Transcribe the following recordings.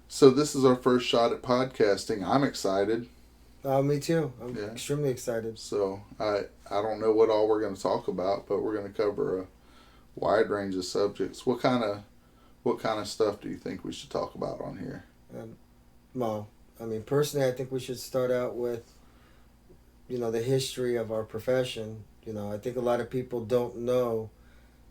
So this is our first shot at podcasting. I'm excited. Me too. I'm Yeah. extremely excited. So I don't know what all we're going to talk about, but we're going to cover a wide range of subjects. What kind of stuff do you think we should talk about on here? Um, well, personally, I think we should start out with, the history of our profession. I think a lot of people don't know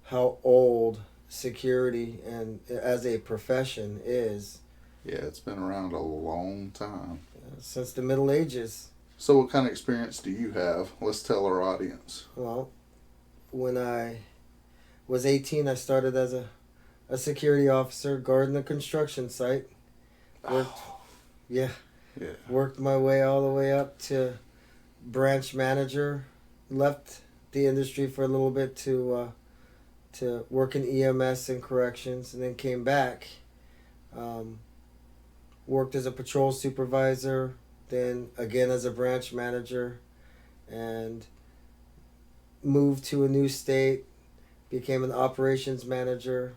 how old security and as a profession is. Yeah, it's been around a long time. Since the Middle Ages. So what kind of experience do you have? Let's tell our audience. Well, when I was 18, I started as a security officer guarding a construction site. Worked, yeah, Yeah. worked my way all the way up to branch manager. Left the industry for a little bit to work in EMS and corrections, and then came back. Worked as a patrol supervisor, then again as a branch manager, and moved to a new state, became an operations manager.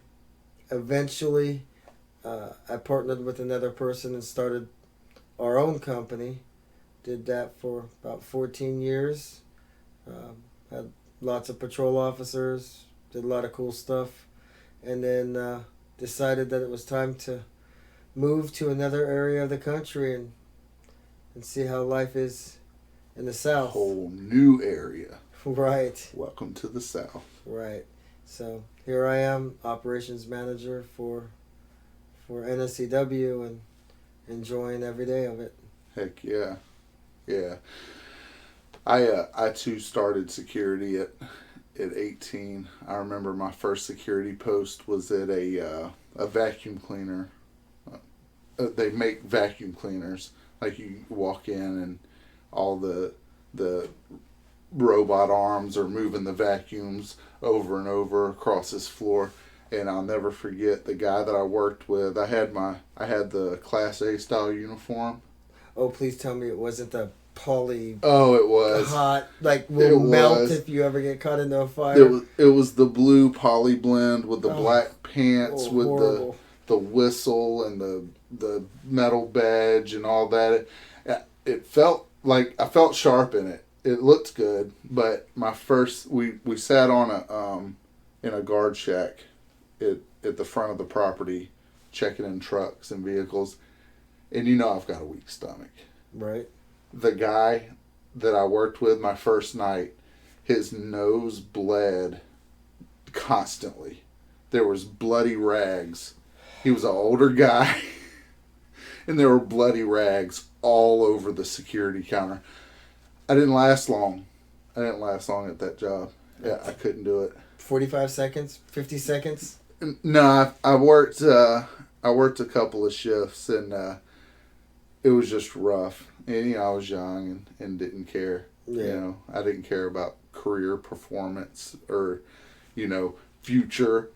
Eventually, I partnered with another person and started our own company. Did that for about 14 years. Had lots of patrol officers, did a lot of cool stuff, and then decided that it was time to move to another area of the country and see how life is in the South. Whole new area. Right. Welcome to the South. Right. So here I am, operations manager for NSEW, and enjoying every day of it. Heck yeah. Yeah. I too started security at 18. I remember my first security post was at a vacuum cleaner. They make vacuum cleaners. Like you walk in and all the robot arms are moving the vacuums over and over across this floor. And I'll never forget the guy that I worked with. I had the Class A style uniform. Oh, please tell me it wasn't the poly. Oh, it was hot, like will melt if you ever get caught into a fire. It was the blue poly blend with the black pants with horrible. the whistle and the metal badge and all that. It felt like I felt sharp in it. It looked good, but we sat on in a guard shack at the front of the property, checking in trucks and vehicles, and I've got a weak stomach. Right. The guy that I worked with my first night, his nose bled constantly. There was bloody rags. He was an older guy, and there were bloody rags all over the security counter. I didn't last long. at that job. Yeah, I couldn't do it. 45 seconds? 50 seconds? No, I worked a couple of shifts, and it was just rough. And I was young and didn't care. Yeah. I didn't care about career performance or future.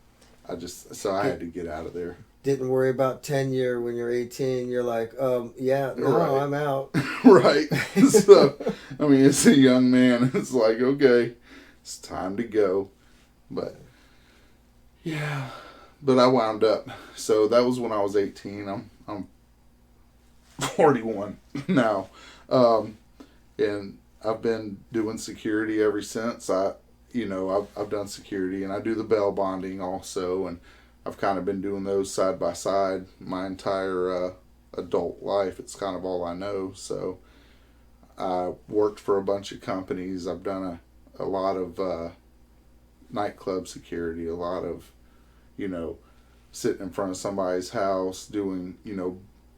So I had to get out of there. Didn't worry about tenure when you're 18. You're like, yeah, no, Right. I'm out. Right. So, it's a young man. It's like, okay, it's time to go. But, yeah. But I wound up. So that was when I was 18. I'm 41 now. And I've been doing security ever since. I've done security, and I do the bail bonding also, and I've kind of been doing those side by side my entire adult life. It's kind of all I know. So I worked for a bunch of companies. I've done a lot of nightclub security, a lot of, sitting in front of somebody's house, doing,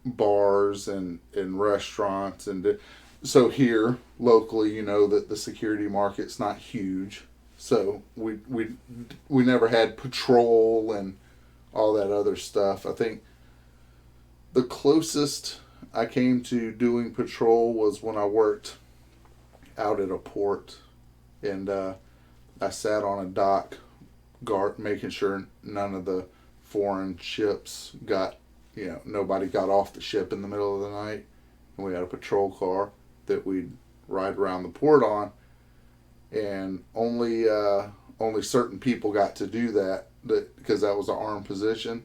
bars and restaurants. And so here, locally, that the security market's not huge. So we never had patrol and all that other stuff. I think the closest I came to doing patrol was when I worked out at a port, and I sat on a dock, making sure none of the foreign ships nobody got off the ship in the middle of the night. And we had a patrol car that we'd ride around the port on, and only certain people got to do that because that was an armed position.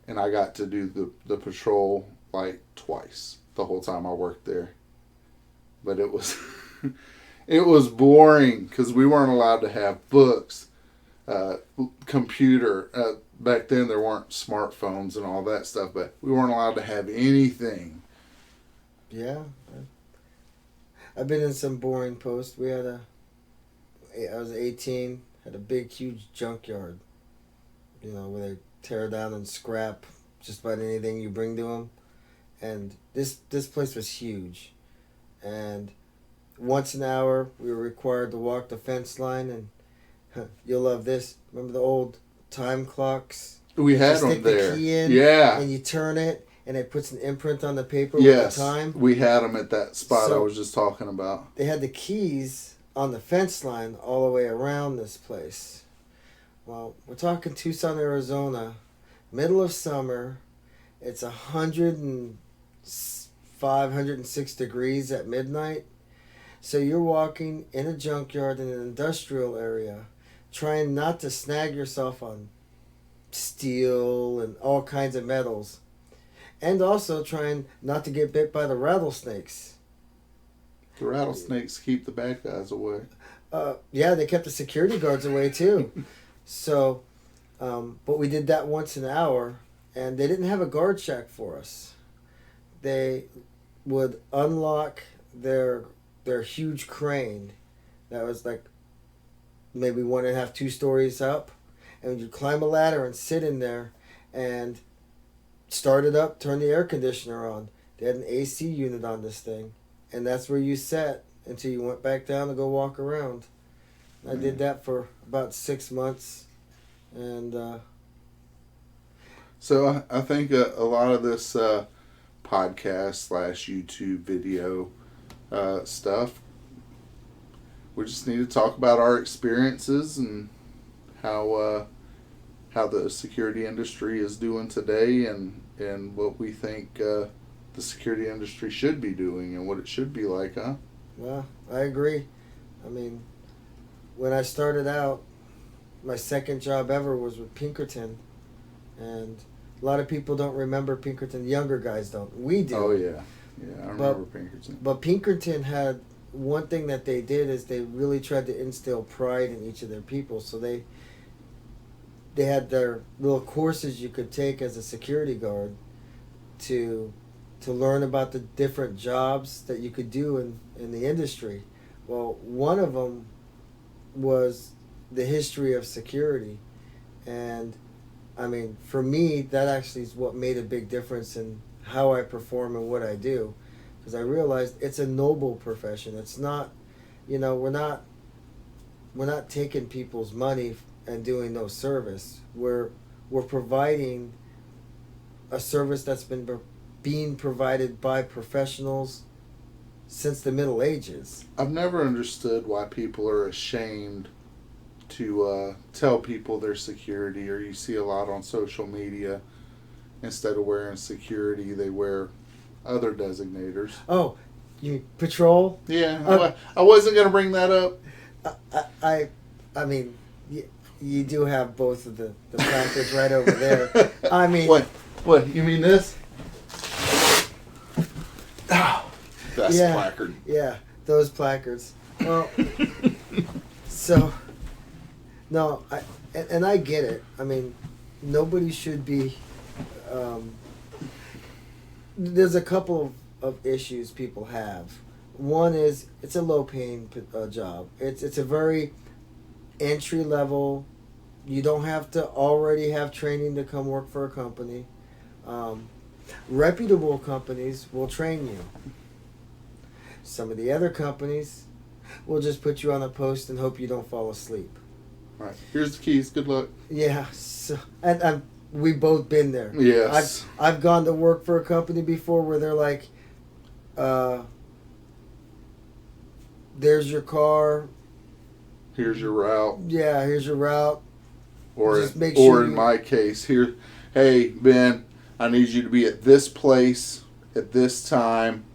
and I got to do the patrol like twice the whole time I worked there. But it was it was boring because we weren't allowed to have books, computer. Back then there weren't smartphones and all that stuff, but we weren't allowed to have anything. Yeah. I've been in some boring posts. I was 18, had a big, huge junkyard, where they tear down and scrap just about anything you bring to them. And this place was huge. And once an hour, we were required to walk the fence line, and you'll love this. Remember the old time clocks? We had them stick there. the key in, yeah. And you turn it, and it puts an imprint on the paper yes, with the time. We had them at that spot So I was just talking about. they had the keys on the fence line all the way around this place. Well, we're talking Tucson, Arizona, middle of summer. It's 105, 106 degrees at midnight. So you're walking in a junkyard in an industrial area, trying not to snag yourself on steel and all kinds of metals. And also trying not to get bit by the rattlesnakes. The rattlesnakes keep the bad guys away. Yeah, they kept the security guards away too. So, but we did that once an hour, and they didn't have a guard shack for us. They would unlock their huge crane that was like maybe 1.5, 2 stories up, and you'd climb a ladder and sit in there and start it up, turn the air conditioner on. They had an AC unit on this thing, and that's where you sat until you went back down to go walk around. I did that for about 6 months, and so I think a lot of this podcast / YouTube video stuff, we just need to talk about our experiences and how the security industry is doing today, and what we think the security industry should be doing and what it should be like, huh? well, I agree. I mean, when I started out, my second job ever was with Pinkerton, and a lot of people don't remember Pinkerton. Younger guys don't. We do. Oh yeah, I remember Pinkerton. But Pinkerton had one thing that they did is they really tried to instill pride in each of their people. So they had their little courses you could take as a security guard to learn about the different jobs that you could do in the industry. Well, one of them was the history of security, and I mean, for me, that actually is what made a big difference in how I perform and what I do, because I realized it's a noble profession. It's not, we're not taking people's money and doing no service. We're providing a service that's been being provided by professionals since the Middle Ages. I've never understood why people are ashamed to tell people they're security, or you see a lot on social media, instead of wearing security, they wear other designators. Oh, you mean patrol? Yeah, I wasn't going to bring that up. I mean, you do have both of the placards right over there. I mean... What, you mean this? Oh, best placard. Yeah, those placards. Well, so... No, I get it. I mean, nobody should be... there's a couple of issues people have. One is it's a low-paying job. It's a very entry-level. You don't have to already have training to come work for a company. Reputable companies will train you. Some of the other companies will just put you on a post and hope you don't fall asleep. All right, here's the keys. Good luck. Yeah, so, and we've both been there. Yes. I've gone to work for a company before where they're like, there's your car. Here's your route. Yeah, here's your route. Or in my case, here, hey, Ben, I need you to be at this place at this time,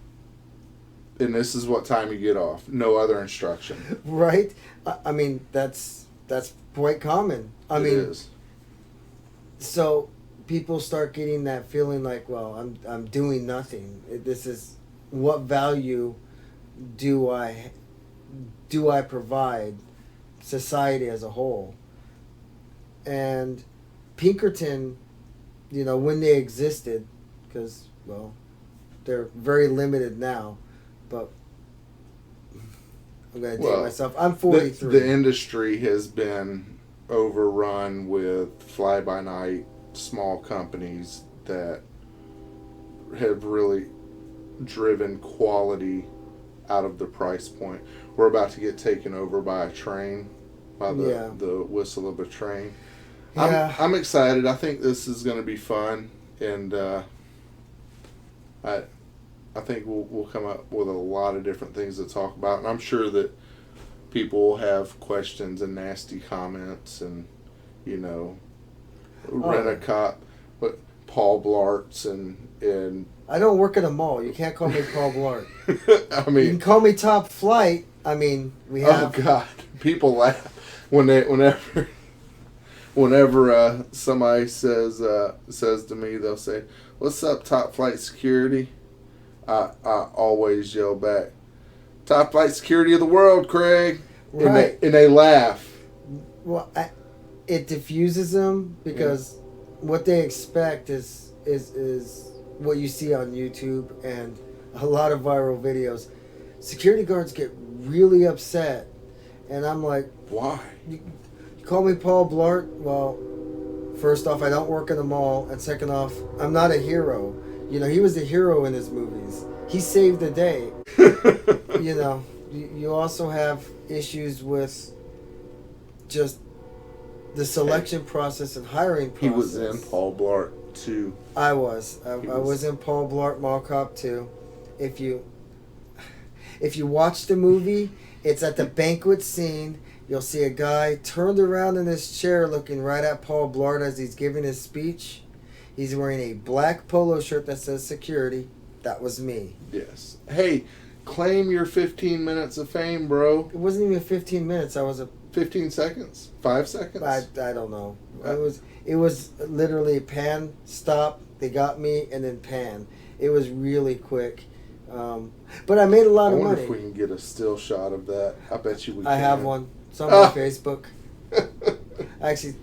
and this is what time you get off. No other instruction. Right? I mean, that's quite common. I mean, it is. So people start getting that feeling like, well, I'm doing nothing. This is, what value do I provide society as a whole? And Pinkerton, when they existed, because, well, they're very limited now, but I'm going to date myself. I'm 43. The industry has been overrun with fly-by-night small companies that have really driven quality out of the price point. We're about to get taken over by a train, by the whistle of a train. Yeah. I'm excited. I think this is going to be fun, and I think we'll come up with a lot of different things to talk about, and I'm sure that people will have questions and nasty comments, and rent-a-cop, but Paul Blarts and I don't work at a mall. You can't call me Paul Blart. I mean, you can call me Top Flight. I mean, we have. Oh God, people laugh whenever somebody says to me, they'll say, "What's up, Top Flight Security?" I always yell back, "Top Flight Security of the world, Craig." Right. And they laugh. Well, it diffuses them because what they expect is what you see on YouTube and a lot of viral videos. Security guards get really upset, and I'm like, why? You call me Paul Blart? Well, first off, I don't work in a mall, and second off, I'm not a hero. He was the hero in his movies. He saved the day. You also have issues with just the selection process and hiring process. He was in Paul Blart 2. I was in Paul Blart Mall Cop 2. If you watch the movie, it's at the banquet scene. You'll see a guy turned around in his chair looking right at Paul Blart as he's giving his speech. He's wearing a black polo shirt that says security. That was me. Yes. Hey, claim your 15 minutes of fame, bro. It wasn't even 15 minutes. 15 seconds? 5 seconds? I don't know. It was literally pan, stop, they got me, and then pan. It was really quick. But I made a lot of money. I wonder if we can get a still shot of that. I bet you we can. I have one. It's on my Facebook. I actually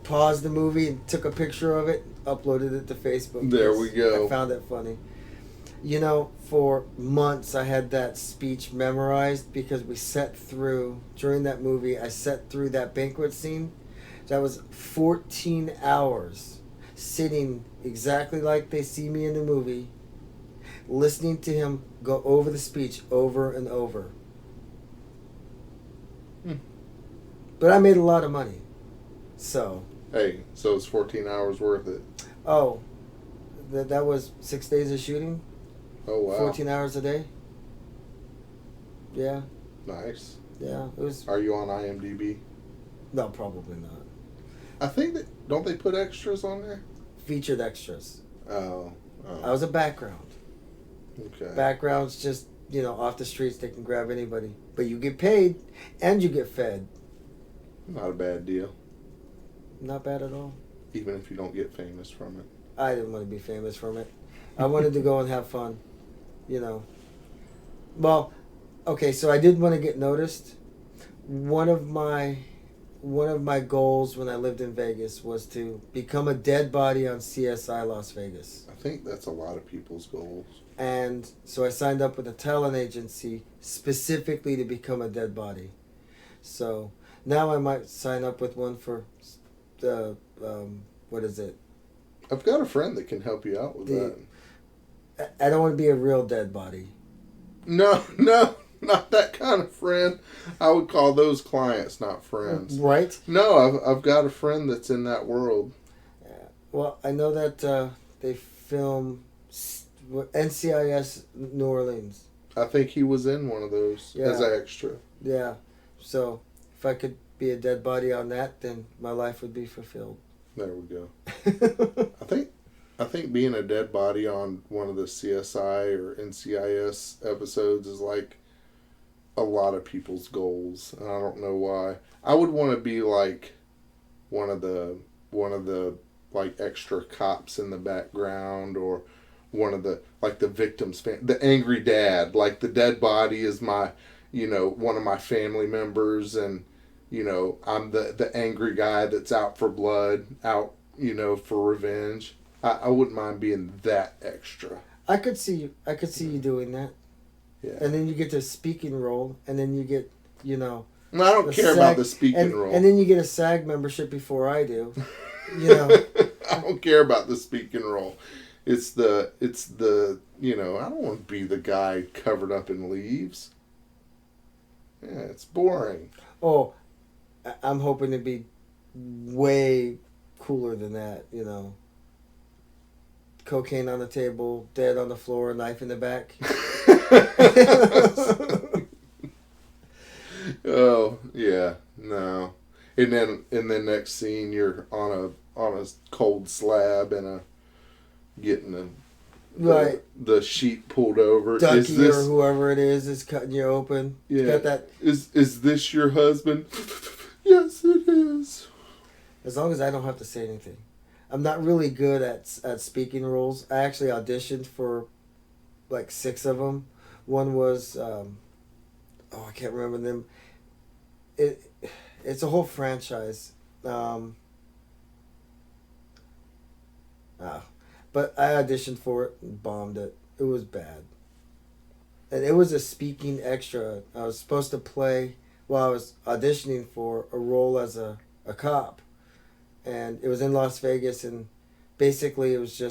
paused the movie and took a picture of it, uploaded it to Facebook. There we go. I found it funny. For months I had that speech memorized because we sat through, during that movie, I sat through that banquet scene. That was 14 hours sitting exactly like they see me in the movie, listening to him go over the speech over and over. But I made a lot of money. So. Hey, so it's 14 hours worth it. Oh, that was 6 days of shooting? Oh, wow. 14 hours a day? Yeah. Nice. Yeah, it was. Are you on IMDb? No, probably not. I think that, don't they put extras on there? Featured extras. Oh. I was a background. Okay. Background's just, off the streets, they can grab anybody. But you get paid, and you get fed. Not a bad deal. Not bad at all. Even if you don't get famous from it. I didn't want to be famous from it. I wanted to go and have fun. Well, okay, so I did want to get noticed. One of my goals when I lived in Vegas was to become a dead body on CSI Las Vegas. I think that's a lot of people's goals. And so I signed up with a talent agency specifically to become a dead body. So now I might sign up with one for the, what is it? I've got a friend that can help you out with that. I don't want to be a real dead body. No, not that kind of friend. I would call those clients, not friends. Right? No, I've got a friend that's in that world. Well, I know that they film NCIS New Orleans. I think he was in one of those as an extra. Yeah. So if I could be a dead body on that, then my life would be fulfilled. There we go. I think being a dead body on one of the CSI or NCIS episodes is like a lot of people's goals, and I don't know why. I would want to be like one of the like extra cops in the background, or one of the like the victim's the angry dad, like the dead body is my, one of my family members, and I'm the angry guy that's out for blood, out for revenge. I wouldn't mind being that extra. I could see you doing that. Yeah. And then you get the speaking role, and then you get, I don't care about the speaking role. And then you get a SAG membership before I do. You know. I don't care about the speaking role. It's the I don't want to be the guy covered up in leaves. Yeah, it's boring. Oh, I'm hoping to be way cooler than that. Cocaine on the table, dead on the floor, knife in the back. Oh yeah, no. And then next scene you're on a cold slab and getting the sheet pulled over. Ducky or whoever it is cutting you open. Yeah. Got that. Is this your husband? Yes, it is. As long as I don't have to say anything. I'm not really good at speaking roles. I actually auditioned for like 6 of them. One was I can't remember them. It's a whole franchise. But I auditioned for it and bombed it. It was bad. And it was a speaking extra. I was supposed to play, while I was auditioning for a role as a cop. And it was in Las Vegas, and basically it was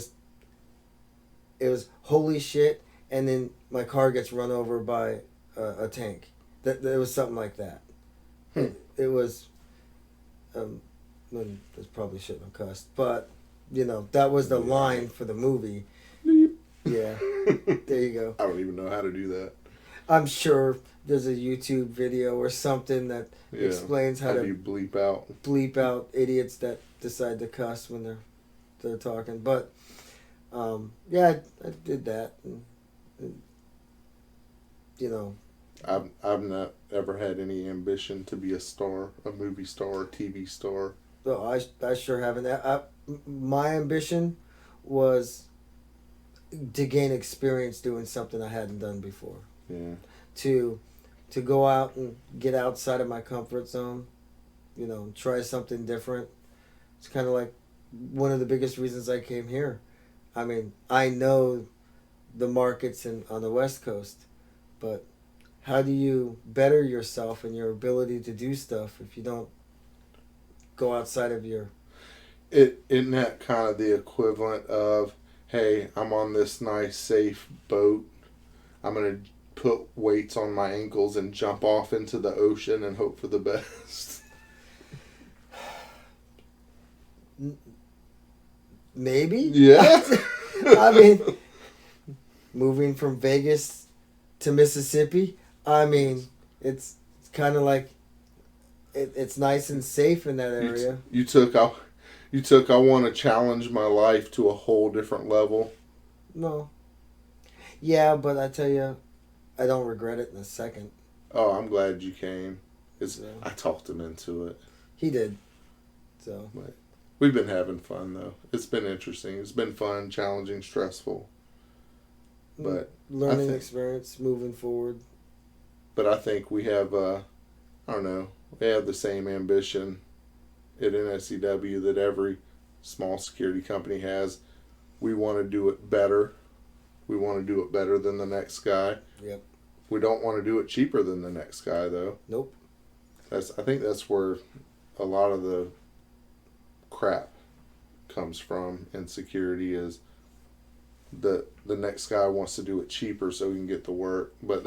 holy shit, and then my car gets run over by a tank. It was something like that. It was, this probably shouldn't have cussed, but, that was the line for the movie. Yeah, there you go. I don't even know how to do that. I'm sure there's a YouTube video or something that explains how to you bleep out idiots that decide to cuss when they're talking. But I did that, and I've not ever had any ambition to be a star, a movie star, or TV star. So I sure haven't. My ambition was to gain experience doing something I hadn't done before. Yeah. To go out and get outside of my comfort zone, try something different. It's kind of like one of the biggest reasons I came here. I mean, I know the markets on the West Coast, but how do you better yourself and your ability to do stuff if you don't go outside of your... Isn't that kind of the equivalent of, hey, I'm on this nice, safe boat. I'm going to put weights on my ankles and jump off into the ocean and hope for the best? Maybe? Yeah. I mean, moving from Vegas to Mississippi, I mean, it's kind of like it's nice and safe in that area. You took I want to challenge my life to a whole different level. No. Yeah, but I tell you, I don't regret it in a second. Oh, I'm glad you came. I talked him into it. He did. So. But we've been having fun, though. It's been interesting. It's been fun, challenging, stressful. But learning experience, moving forward. But I think we have, I don't know, we have the same ambition at NSEW that every small security company has. We want to do it better. We want to do it better than the next guy. Yep. We don't want to do it cheaper than the next guy, though. Nope. I think that's where a lot of the crap comes from in security, is the next guy wants to do it cheaper so he can get the work. But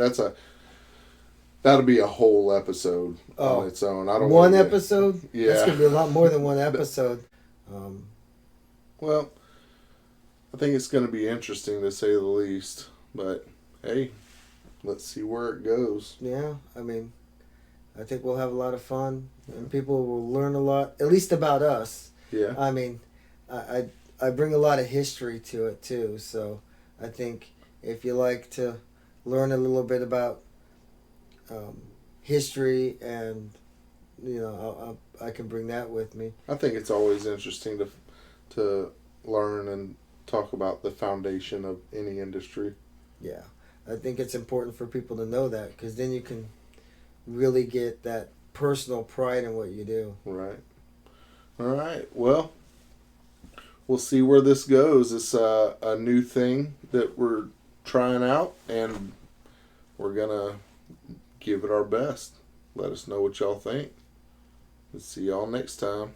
that'll be a whole episode on its own. I don't one episode? Yeah. That's going to be a lot more than one episode. Well, I think it's going to be interesting to say the least. But, hey, let's see where it goes. Yeah, I mean, I think we'll have a lot of fun. And people will learn a lot, at least about us. Yeah. I mean, I bring a lot of history to it, too. So I think if you like to learn a little bit about history, and I can bring that with me. I think it's always interesting to to learn and talk about the foundation of any industry. Yeah, I think it's important for people to know that, because then you can really get that personal pride in what you do. Right. All right. Well, we'll see where this goes. It's a new thing that we're trying out, and we're gonna give it our best. Let us know what y'all think. Let's see y'all next time.